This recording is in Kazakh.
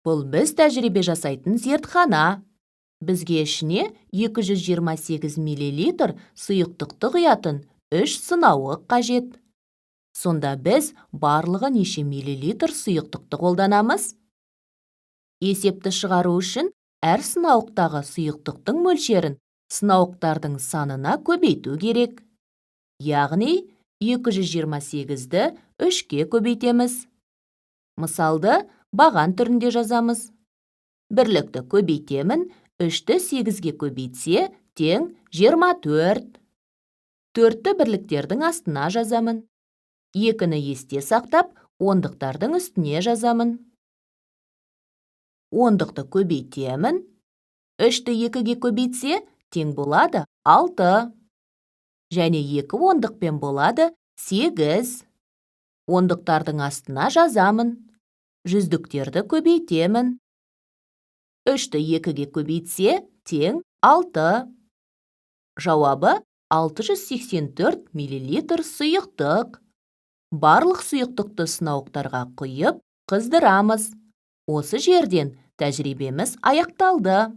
Бұл біз тәжірибе жасайтын зертхана. Бізге ішіне 228 мл сұйықтықты құятын 3 сынауық қажет. Сонда біз барлығы неше миллилитр сұйықтықты қолданамыз? Есепті шығару үшін әр сынауықтағы сұйықтықтың мөлшерін сынауықтардың санына көбейту керек. Яғни 228-ді 3-ке көбейтеміз. Мысалды баған түрінде жазамыз. Бірлікті көбейтемін, 3-ті 8-ге көбейтсе, тең 24. 4-ті бірліктердің астына жазамын. 2-ні есте сақтап, ондықтардың үстіне жазамын. Ондықты көбейтемін. 3-ті 2-ге көбейтсе, тең болады 6. Және 2 ондықпен болады 8. Ондықтардың астына жазамын. Жүздіктерді көбейтемін. 3-ті 2-ге көбейтсе, тең 6. Жауабы 684 мл сұйықтық. Барлық сұйықтықты сынауықтарға құйып, қыздырамыз. Осы жерден тәжірибеміз аяқталды.